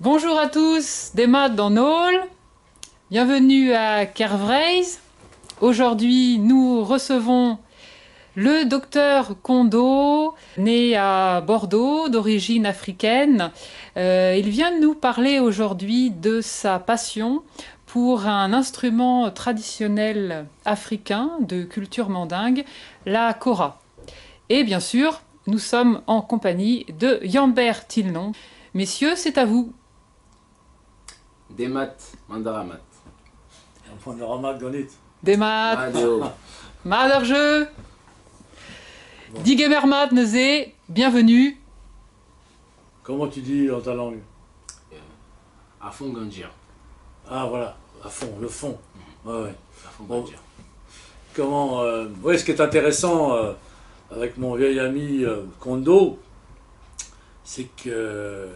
Bonjour à tous, des maths dans Nôle. Bienvenue à Kervreis. Aujourd'hui, nous recevons le docteur Kondo, né à Bordeaux, d'origine africaine. Il vient nous parler aujourd'hui de sa passion pour un instrument traditionnel africain de culture mandingue, la kora. Et bien sûr, nous sommes en compagnie de Yambert Tilnon. Messieurs, c'est à vous. Des maths, mandaramat. Mandaramat Gonit. Des maths, Adeo. Maderjeu, Digemermat Nezé, bienvenue. Comment tu dis dans ta langue? À fond Gangia. Ah voilà, à fond, le fond. Ouais, ouais. À fond Bon. Gangia. Comment ouais, ce qui est intéressant avec mon vieil ami Kondo, c'est que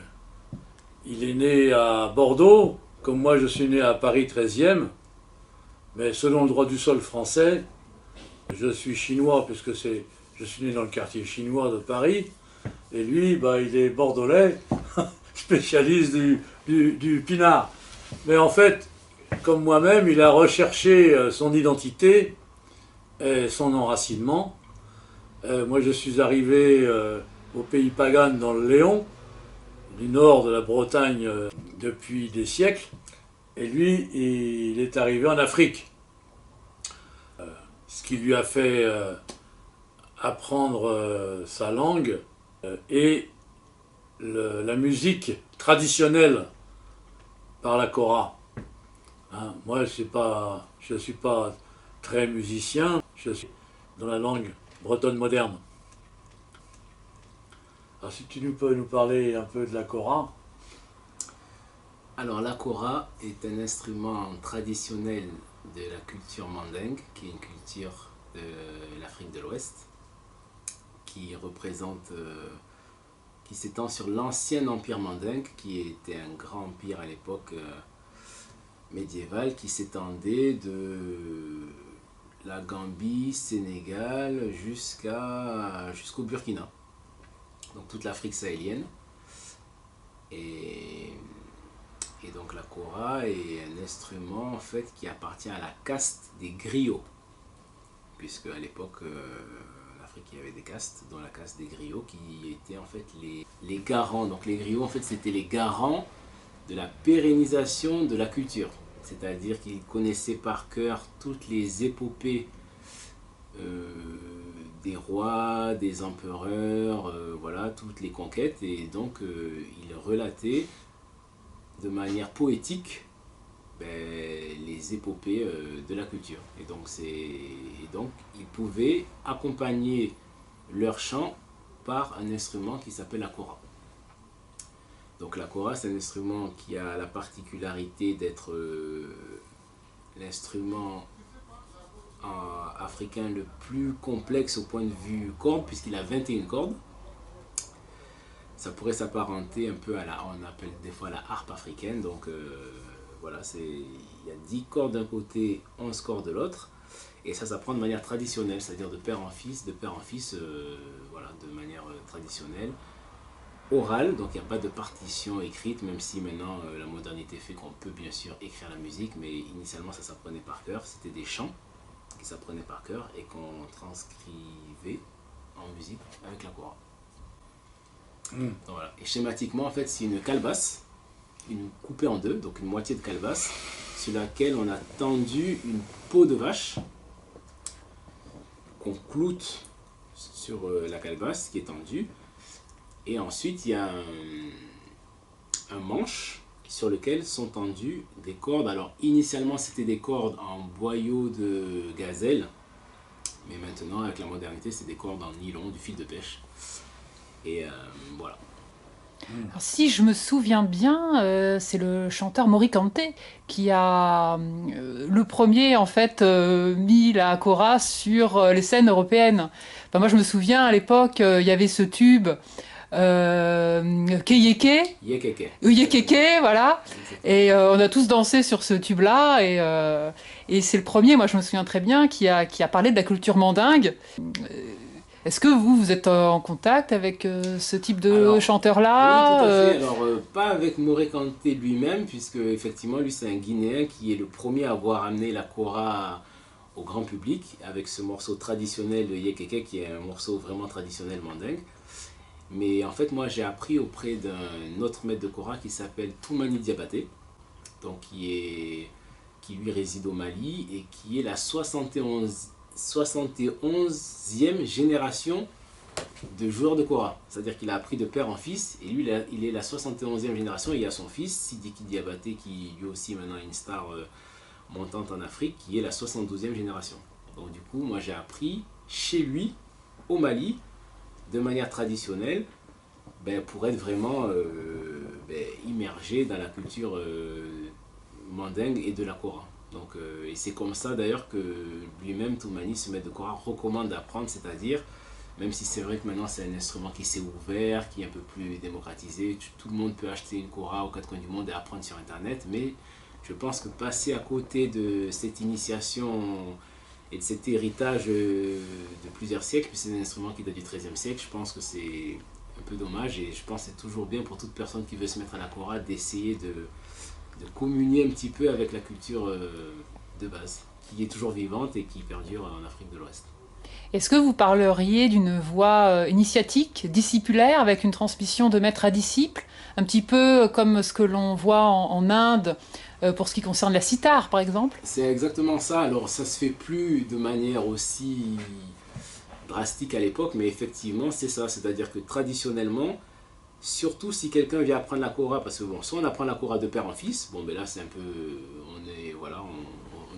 il est né à Bordeaux, comme moi je suis né à Paris 13e, mais selon le droit du sol français, je suis chinois puisque je suis né dans le quartier chinois de Paris, et lui, bah, il est bordelais, spécialiste du pinard. Mais en fait, comme moi-même, il a recherché son identité et son enracinement. Moi, je suis arrivé au pays pagan dans le Léon, du nord de la Bretagne depuis des siècles, et lui, il est arrivé en Afrique. Ce qui lui a fait apprendre sa langue et la musique traditionnelle par la kora. Hein, moi, je ne suis pas très musicien, je suis dans la langue bretonne moderne. Alors si tu peux nous parler un peu de la kora. Alors la kora est un instrument traditionnel de la culture mandingue, qui est une culture de l'Afrique de l'Ouest, qui représente, qui s'étend sur l'ancien empire mandingue, qui était un grand empire à l'époque médiévale, qui s'étendait de la Gambie, Sénégal, jusqu'au Burkina, donc toute l'Afrique sahélienne. Et donc la kora est un instrument en fait qui appartient à la caste des griots, puisque à l'époque en Afrique il y avait des castes, dont la caste des griots qui étaient en fait les garants. Donc les griots en fait c'était les garants de la pérennisation de la culture, c'est-à-dire qu'ils connaissaient par cœur toutes les épopées des rois, des empereurs, voilà, toutes les conquêtes, et donc ils relataient de manière poétique les épopées de la culture. Et donc ils pouvaient accompagner leur chant par un instrument qui s'appelle la kora. Donc la kora, c'est un instrument qui a la particularité d'être l'instrument africain le plus complexe au point de vue cordes, puisqu'il a 21 cordes. Ça pourrait s'apparenter un peu on appelle des fois la harpe africaine. Donc voilà, il y a 10 cordes d'un côté, 11 cordes de l'autre. Et ça s'apprend de manière traditionnelle, c'est-à-dire de père en fils, voilà, de manière traditionnelle, orale. Donc il n'y a pas de partition écrite, même si maintenant la modernité fait qu'on peut bien sûr écrire la musique, mais initialement ça s'apprenait par cœur. C'était des chants qui s'apprenaient par cœur et qu'on transcrivait en musique avec la kora. Voilà. Et schématiquement, en fait, c'est une calebasse, coupée en deux, donc une moitié de calebasse, sur laquelle on a tendu une peau de vache qu'on cloute sur la calebasse qui est tendue. Et ensuite, il y a un manche sur lequel sont tendues des cordes. Alors, initialement, c'était des cordes en boyau de gazelle, mais maintenant, avec la modernité, c'est des cordes en nylon, du fil de pêche. Et voilà. Alors, si je me souviens bien, c'est le chanteur Morikante qui a le premier en fait mis la kora sur les scènes européennes. Enfin, moi je me souviens à l'époque, il y avait ce tube Keyeke, Yekeke, voilà. Et on a tous dansé sur ce tube-là. Et c'est le premier, moi je me souviens très bien, qui a parlé de la culture mandingue. Est-ce que vous êtes en contact avec ce type de Alors, oui, chanteur-là? tout à fait. Alors, pas avec Moré Kanté lui-même, puisque effectivement, lui, c'est un Guinéen qui est le premier à avoir amené la kora au grand public avec ce morceau traditionnel de Yekeke, qui est un morceau vraiment traditionnel mandingue. Mais en fait, moi, j'ai appris auprès d'un autre maître de kora qui s'appelle Toumani Diabaté, donc qui lui réside au Mali et qui est la 71e génération de joueurs de kora. C'est-à-dire qu'il a appris de père en fils et lui il est la 71e génération et il y a son fils Sidiki Diabaté qui lui aussi maintenant est une star montante en Afrique qui est la 72e génération. Donc du coup moi j'ai appris chez lui au Mali de manière traditionnelle pour être vraiment immergé dans la culture mandingue et de la kora. Donc, et c'est comme ça d'ailleurs que lui-même, Toumani, ce maître de kora, recommande d'apprendre, c'est-à-dire, même si c'est vrai que maintenant c'est un instrument qui s'est ouvert, qui est un peu plus démocratisé, tout le monde peut acheter une kora aux quatre coins du monde et apprendre sur Internet, mais je pense que passer à côté de cette initiation et de cet héritage de plusieurs siècles, puis c'est un instrument qui date du XIIIe siècle, je pense que c'est un peu dommage et je pense que c'est toujours bien pour toute personne qui veut se mettre à la kora d'essayer de communier un petit peu avec la culture de base, qui est toujours vivante et qui perdure en Afrique de l'Ouest. Est-ce que vous parleriez d'une voie initiatique, discipulaire, avec une transmission de maître à disciple, un petit peu comme ce que l'on voit en Inde pour ce qui concerne la sitar, par exemple? C'est exactement ça. Alors, ça se fait plus de manière aussi drastique à l'époque, mais effectivement, c'est ça. C'est-à-dire que traditionnellement, surtout si quelqu'un vient apprendre la kora, parce que bon, soit on apprend la kora de père en fils, bon ben là c'est un peu, on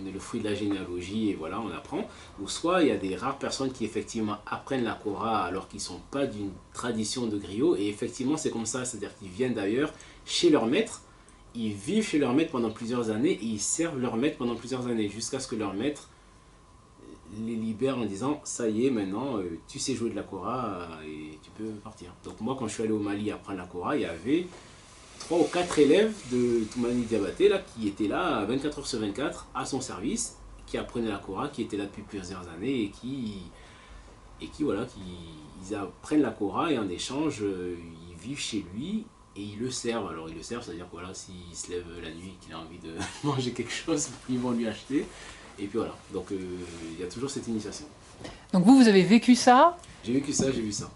est le fruit de la généalogie et voilà, on apprend, ou soit il y a des rares personnes qui effectivement apprennent la kora alors qu'ils ne sont pas d'une tradition de griot, et effectivement c'est comme ça, c'est-à-dire qu'ils viennent d'ailleurs chez leur maître, ils vivent chez leur maître pendant plusieurs années et ils servent leur maître pendant plusieurs années, jusqu'à ce que leur maître les libère en disant ça y est maintenant tu sais jouer de la kora et tu peux partir. Donc moi quand je suis allé au Mali apprendre la kora, il y avait 3 ou 4 élèves de Toumani Diabaté là, qui étaient là 24 heures sur 24 à son service, qui apprenaient la kora, qui étaient là depuis plusieurs années et qui voilà, ils apprennent la kora et en échange ils vivent chez lui et ils le servent. Alors ils le servent, c'est-à-dire que voilà, s'il se lève la nuit et qu'il a envie de manger quelque chose, ils vont lui acheter. Et puis voilà, donc il y a toujours cette initiation. Donc vous avez vécu ça? J'ai vécu ça, j'ai vu ça.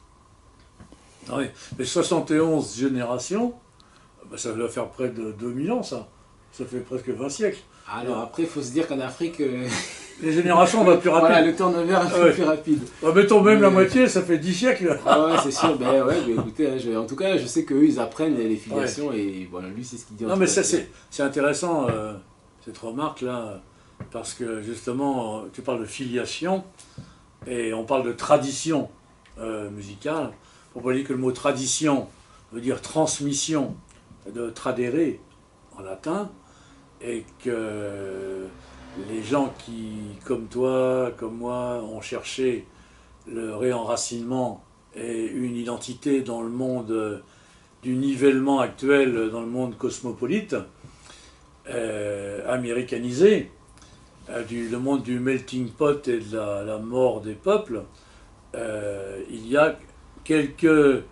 Oui, mais 71 générations, ça doit faire près de 2000 ans, ça. Ça fait presque 20 siècles. Alors après, il faut se dire qu'en Afrique... les générations vont plus rapide. Voilà, le turnover est plus rapide. Mettons même la moitié, ça fait 10 siècles. Ah ouais, c'est sûr. Écoutez, en tout cas, je sais qu'eux, ils apprennent les filiations et voilà, lui, c'est ce qu'il dit. Non, mais ça, c'est intéressant, cette remarque-là. Parce que justement, tu parles de filiation et on parle de tradition musicale. On peut dire que le mot tradition veut dire transmission, de tradere en latin, et que les gens qui, comme toi, comme moi, ont cherché le réenracinement et une identité dans le monde du nivellement actuel, dans le monde cosmopolite, américanisé, le monde du melting pot et de la mort des peuples, il y a quelques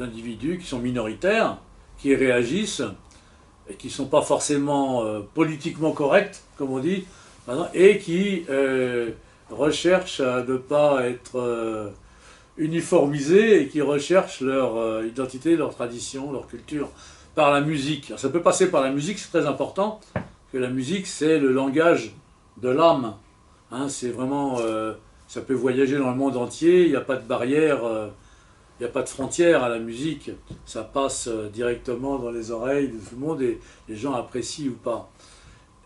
individus qui sont minoritaires, qui réagissent, et qui ne sont pas forcément politiquement corrects, comme on dit, et qui recherchent à ne pas être uniformisés et qui recherchent leur identité, leur tradition, leur culture par la musique. Alors, ça peut passer par la musique, c'est très important, que la musique, c'est le langage de l'âme. Hein, c'est vraiment, ça peut voyager dans le monde entier, il n'y a pas de barrière, il n'y a pas de frontière à la musique. Ça passe directement dans les oreilles de tout le monde et les gens apprécient ou pas.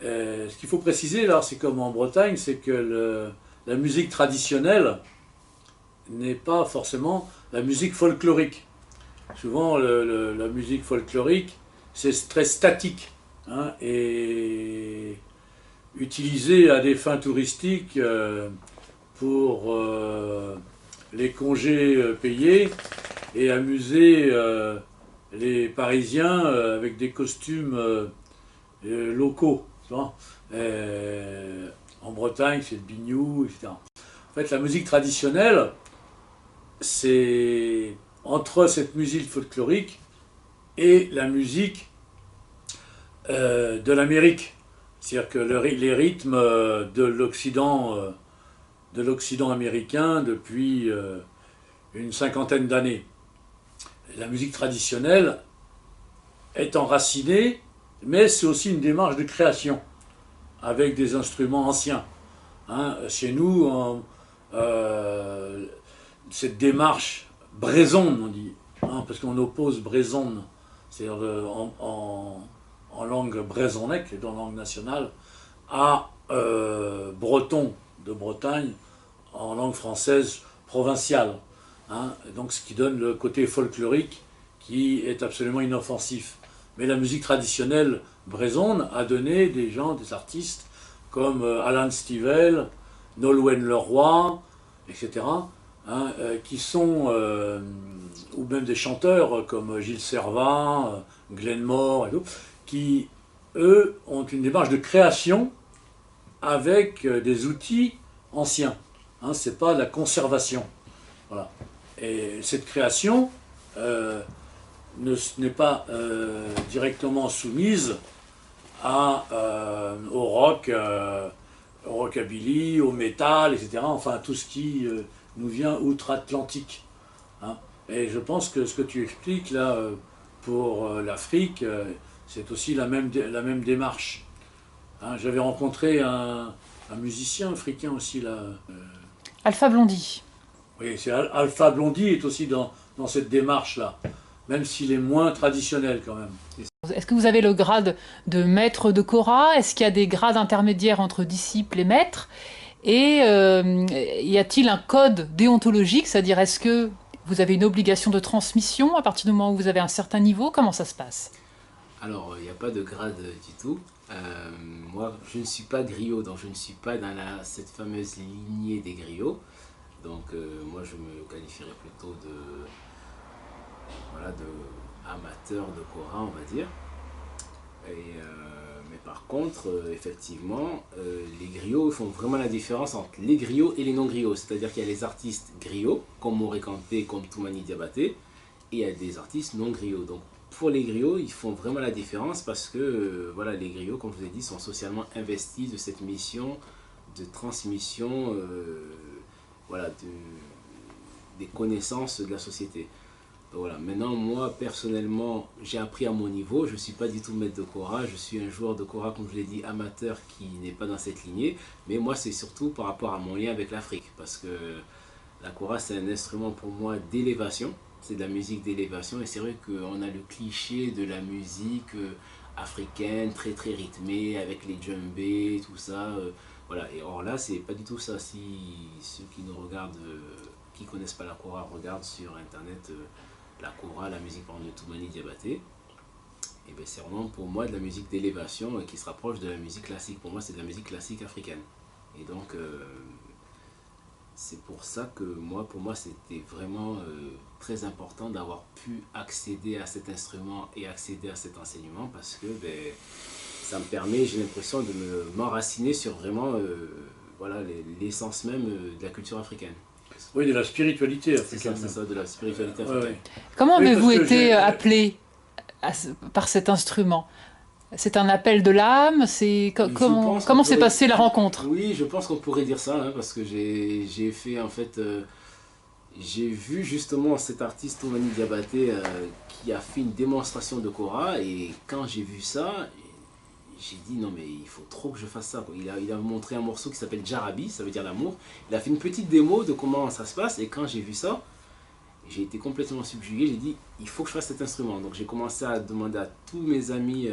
Ce qu'il faut préciser, là, c'est comme en Bretagne, c'est que la musique traditionnelle n'est pas forcément la musique folklorique. Souvent, la musique folklorique, c'est très statique. Hein, et utilisé à des fins touristiques pour les congés payés et amuser les Parisiens avec des costumes locaux. Tu vois, en Bretagne, c'est le biniou, etc. fait, la musique traditionnelle, c'est entre cette musique folklorique et la musique de l'Amérique. C'est-à-dire que les rythmes de l'Occident américain depuis une cinquantaine d'années. La musique traditionnelle est enracinée, mais c'est aussi une démarche de création, avec des instruments anciens. Hein, chez nous, cette démarche brésonne, on dit, hein, parce qu'on oppose brésonne, c'est-à-dire en langue brésonnec, dans la langue nationale, à breton de Bretagne, en langue française provinciale. Hein, donc ce qui donne le côté folklorique qui est absolument inoffensif. Mais la musique traditionnelle brésonne a donné des artistes comme Alan Stivell, Nolwenn Leroy, etc., hein, qui sont, ou même des chanteurs comme Gilles Servat, Glenn Moore, et tout, qui, eux, ont une démarche de création avec des outils anciens. Hein, c'est pas la conservation. Voilà. Et cette création n'est pas directement soumise au rock, au rockabilly, au métal, etc. Enfin, tout ce qui nous vient outre-Atlantique. Hein. Et je pense que ce que tu expliques là pour l'Afrique, c'est aussi la même démarche. Hein, j'avais rencontré un musicien africain aussi là. Alpha Blondy. Oui, Alpha Blondy est aussi dans cette démarche-là, même s'il est moins traditionnel quand même. Est-ce que vous avez le grade de maître de kora? Est-ce qu'il y a des grades intermédiaires entre disciples et maîtres? Et y a-t-il un code déontologique? C'est-à-dire, est-ce que vous avez une obligation de transmission à partir du moment où vous avez un certain niveau? Comment ça se passe? Alors, il n'y a pas de grade du tout. Moi, je ne suis pas griot, donc je ne suis pas dans cette fameuse lignée des griots. Donc, moi, je me qualifierais plutôt de amateur de kora, on va dire. Mais par contre, effectivement, les griots font vraiment la différence entre les griots et les non-griots. C'est-à-dire qu'il y a les artistes griots, comme Moré Kanté, comme Toumani Diabaté, et il y a des artistes non-griots. Donc, pour les griots, ils font vraiment la différence parce que voilà, les griots, comme je vous ai dit, sont socialement investis de cette mission de transmission des connaissances de la société. Donc, voilà. Maintenant, moi, personnellement, j'ai appris à mon niveau. Je ne suis pas du tout maître de kora. Je suis un joueur de kora, comme je l'ai dit, amateur qui n'est pas dans cette lignée. Mais moi, c'est surtout par rapport à mon lien avec l'Afrique. Parce que la kora, c'est un instrument pour moi d'élévation. C'est de la musique d'élévation et c'est vrai qu'on a le cliché de la musique africaine, très très rythmée, avec les djembés, tout ça. Voilà. Et or là, c'est pas du tout ça. Si ceux qui nous regardent, qui connaissent pas la kora, regardent sur internet la kora, la musique par exemple de Toumani Diabaté, et bien c'est vraiment pour moi de la musique d'élévation qui se rapproche de la musique classique. Pour moi, c'est de la musique classique africaine. Et donc, c'est pour ça que pour moi, c'était vraiment très important d'avoir pu accéder à cet instrument et accéder à cet enseignement parce que ça me permet, j'ai l'impression, de m'enraciner sur vraiment voilà, l'essence même de la culture africaine. Oui, de la spiritualité africaine. C'est ça, de la spiritualité africaine. Ouais. Comment avez-vous été appelé par cet instrument? C'est un appel de l'âme? Comment s'est passée la rencontre? Oui, je pense qu'on pourrait dire ça, hein, parce que j'ai fait en fait... j'ai vu justement cet artiste Toumani Diabaté qui a fait une démonstration de kora et quand j'ai vu ça, j'ai dit non mais il faut trop que je fasse ça. Il a montré un morceau qui s'appelle Jarabi, ça veut dire l'amour. Il a fait une petite démo de comment ça se passe et quand j'ai vu ça, j'ai été complètement subjugué. J'ai dit il faut que je fasse cet instrument. Donc j'ai commencé à demander à tous mes amis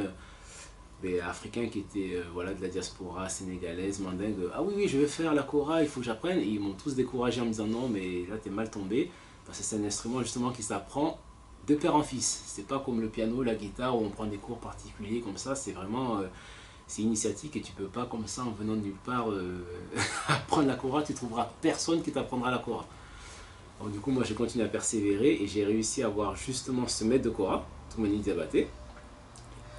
africains qui étaient voilà, de la diaspora sénégalaise, mandingue, ah oui, je vais faire la kora, il faut que j'apprenne. Et ils m'ont tous découragé en me disant non, mais là t'es mal tombé, parce que c'est un instrument justement qui s'apprend de père en fils. C'est pas comme le piano, la guitare, où on prend des cours particuliers comme ça, c'est vraiment c'est initiatique et tu peux pas comme ça en venant de nulle part apprendre la kora, tu trouveras personne qui t'apprendra la kora. Donc du coup, moi j'ai continué à persévérer et j'ai réussi à avoir justement ce maître de kora, Toumani Diabaté,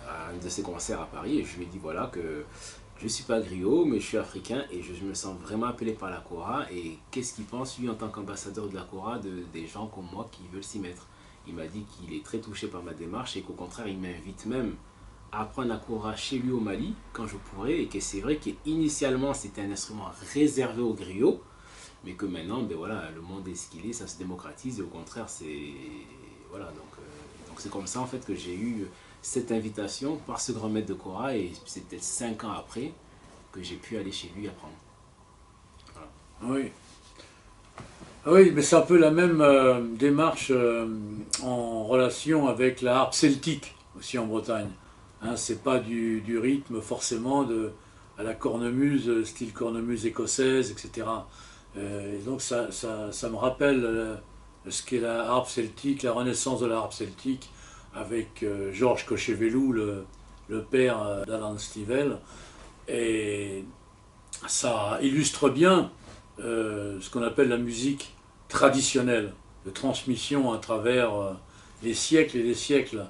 à un de ses concerts à Paris, et je lui ai dit voilà que je ne suis pas griot, mais je suis africain et je me sens vraiment appelé par la Kora. Et qu'est-ce qu'il pense, lui, en tant qu'ambassadeur de la Kora, des gens comme moi qui veulent s'y mettre? Il m'a dit qu'il est très touché par ma démarche et qu'au contraire, il m'invite même à apprendre la Kora chez lui au Mali, quand je pourrais. Et que c'est vrai qu'initialement, c'était un instrument réservé aux griots, mais que maintenant, ben voilà, le monde est ce qu'il est, ça se démocratise. Et au contraire, c'est... Voilà, donc c'est comme ça, en fait, que j'ai eu cette invitation par ce grand maître de Kora, et c'était 5 ans après que j'ai pu aller chez lui apprendre. Voilà. Oui. Oui, mais c'est un peu la même démarche en relation avec la harpe celtique aussi en Bretagne. Hein, c'est pas du rythme forcément à la cornemuse, style cornemuse écossaise, etc. Et donc ça me rappelle ce qu'est la harpe celtique, la renaissance de la harpe celtique, avec Georges Cochevelou, le père d'Alan Stivell. Et ça illustre bien ce qu'on appelle la musique traditionnelle, de transmission à travers les siècles et les siècles.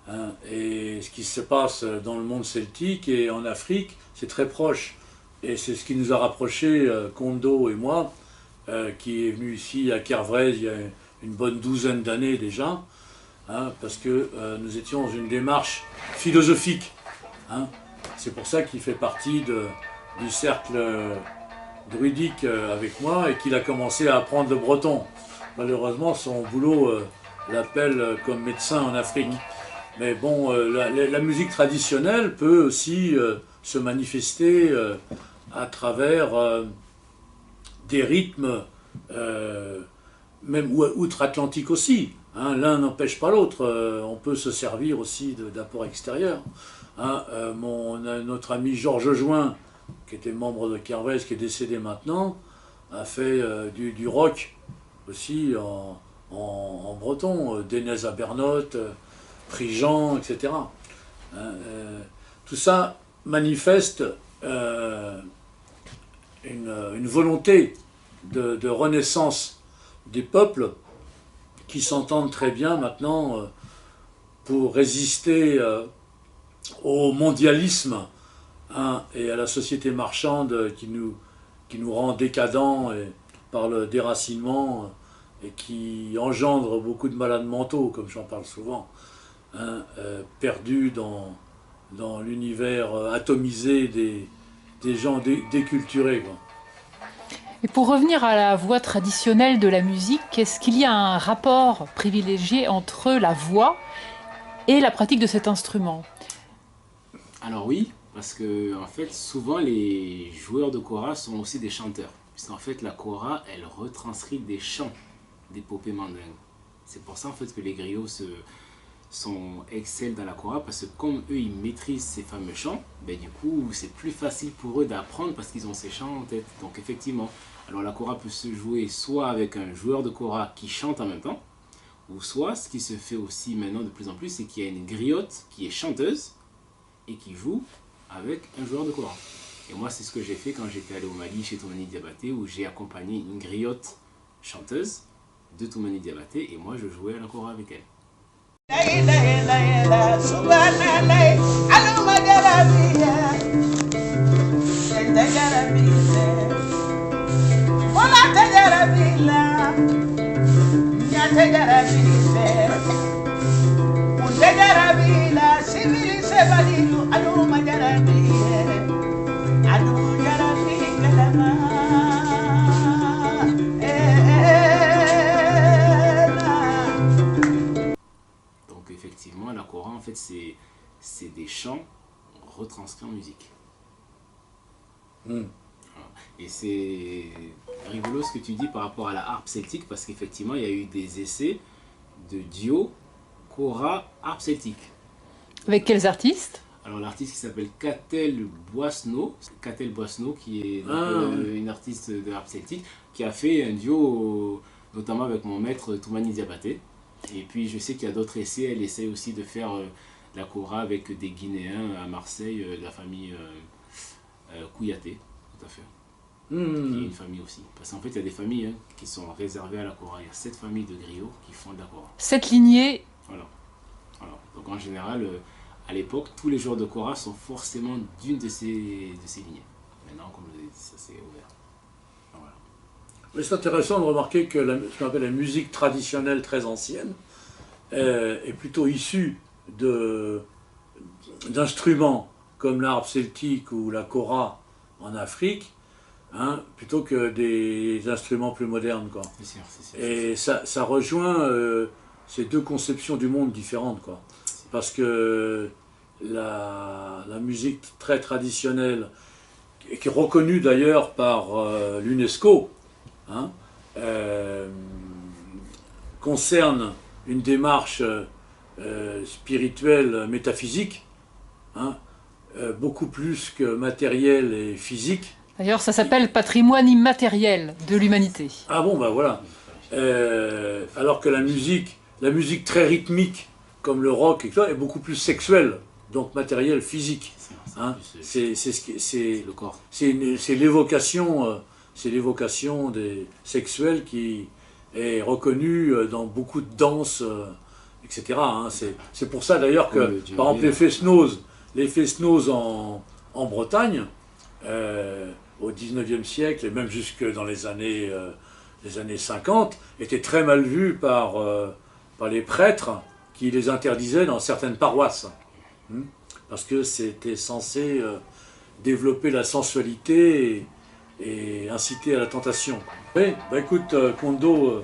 Hein. Et ce qui se passe dans le monde celtique et en Afrique, c'est très proche. Et c'est ce qui nous a rapprochés, Kondo et moi, qui est venu ici à Kervraiz il y a une bonne douzaine d'années déjà, hein, parce que nous étions dans une démarche philosophique. Hein. C'est pour ça qu'il fait partie du cercle druidique avec moi et qu'il a commencé à apprendre le breton. Malheureusement, son boulot l'appelle comme médecin en Afrique. Mais bon, la musique traditionnelle peut aussi se manifester à travers des rythmes, même outre-Atlantique aussi. Hein, l'un n'empêche pas l'autre. On peut se servir aussi d'apports extérieurs. Hein, notre ami Georges Join, qui était membre de Kervraiz, qui est décédé maintenant, a fait du rock aussi en breton, Dénez à Bernotte, Prigent, etc. Hein, tout ça manifeste une volonté de renaissance des peuples qui s'entendent très bien maintenant pour résister au mondialisme, hein, et à la société marchande qui nous rend décadents par le déracinement et qui engendre beaucoup de malades mentaux, comme j'en parle souvent, hein, perdus dans l'univers atomisé des gens déculturés, quoi. Et pour revenir à la voix traditionnelle de la musique, est-ce qu'il y a un rapport privilégié entre la voix et la pratique de cet instrument? Alors oui, parce que en fait, souvent les joueurs de kora sont aussi des chanteurs. Puisqu'en fait, la kora, elle retranscrit des chants d'épopées mandingues. C'est pour ça en fait que les griots excellent dans la kora, parce que comme eux, ils maîtrisent ces fameux chants, ben, du coup, c'est plus facile pour eux d'apprendre parce qu'ils ont ces chants en tête. Donc effectivement, alors la kora peut se jouer soit avec un joueur de kora qui chante en même temps, ou soit, ce qui se fait aussi maintenant de plus en plus, c'est qu'il y a une griotte qui est chanteuse et qui joue avec un joueur de kora. Et moi, c'est ce que j'ai fait quand j'étais allé au Mali chez Toumani Diabaté, où j'ai accompagné une griotte chanteuse de Toumani Diabaté, et moi, je jouais à la kora avec elle. Donc effectivement, la kora, en fait, c'est des chants retranscrits en musique. Et c'est rigolo ce que tu dis par rapport à la harpe celtique, parce qu'effectivement, il y a eu des essais de duo kora harpe celtique. Avec quels artistes? Alors l'artiste qui s'appelle Catel Boisneau, qui est une artiste de harpe celtique, qui a fait un duo notamment avec mon maître Toumani Diabaté. Et puis je sais qu'il y a d'autres essais, elle essaie aussi de faire la kora avec des Guinéens à Marseille, de la famille Kouyaté, tout à fait. Qui est une famille aussi. Parce qu'en fait, il y a des familles qui sont réservées à la kora. Il y a 7 familles de griots qui font de la kora. 7 lignées. Voilà. Donc en général, à l'époque, tous les joueurs de kora sont forcément d'une de ces lignées. Maintenant, comme je l'ai dit, ça s'est ouvert. Voilà. Mais c'est intéressant de remarquer que ce qu'on appelle la musique traditionnelle très ancienne est plutôt issue d'instruments comme l'arpe celtique ou la kora en Afrique, hein, plutôt que des instruments plus modernes, quoi. C'est sûr. Et ça rejoint ces deux conceptions du monde différentes, quoi. Parce que la musique très traditionnelle, qui est reconnue d'ailleurs par l'UNESCO, hein, concerne une démarche spirituelle, métaphysique, hein, beaucoup plus que matérielle et physique. D'ailleurs, ça s'appelle patrimoine immatériel de l'humanité. Ah bon, ben voilà. Alors que la musique très rythmique, comme le rock, est beaucoup plus sexuelle, donc matérielle, physique. Hein. C'est le corps. C'est l'évocation sexuelle qui est reconnue dans beaucoup de danses, etc. Hein. C'est pour ça d'ailleurs que, par exemple, les fest-noz en Bretagne, au 19e siècle, et même jusque dans les années 50, étaient très mal vus par les prêtres qui les interdisaient dans certaines paroisses. Parce que c'était censé développer la sensualité et inciter à la tentation. Oui, bah écoute, Kondo,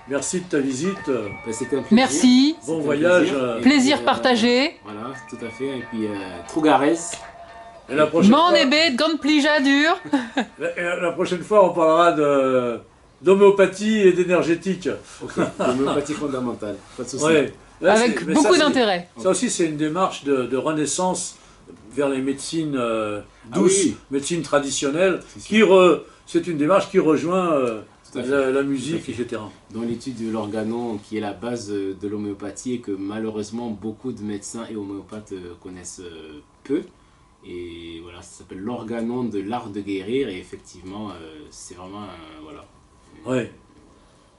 merci de ta visite. C'était un plaisir. Merci. Bon voyage. Plaisir partagé. Voilà, tout à fait. Et puis, Trougarès. Et la prochaine Mon fois, ébé de gant plija dur. la prochaine fois, on parlera d'homéopathie et d'énergétique. L'homéopathie fondamentale. Pas de souci. Ouais. Là, Avec mais beaucoup ça, d'intérêt. Ça aussi, c'est une démarche de renaissance vers les médecines douces, oui. médecines traditionnelles. C'est C'est une démarche qui rejoint Tout à fait. la musique, etc. Dans l'étude de l'organon, qui est la base de l'homéopathie, et que malheureusement beaucoup de médecins et homéopathes connaissent peu. Et voilà, ça s'appelle l'organon de l'art de guérir, et effectivement, c'est vraiment voilà. Oui.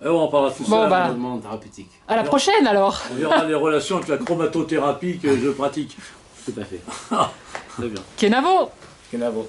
Et on en parlera tout Bon, ça. bah. Vraiment thérapeutique. À la prochaine alors. On verra les relations avec la chromatothérapie que je pratique. Tout à fait. Très bien. Kenavo. Kenavo.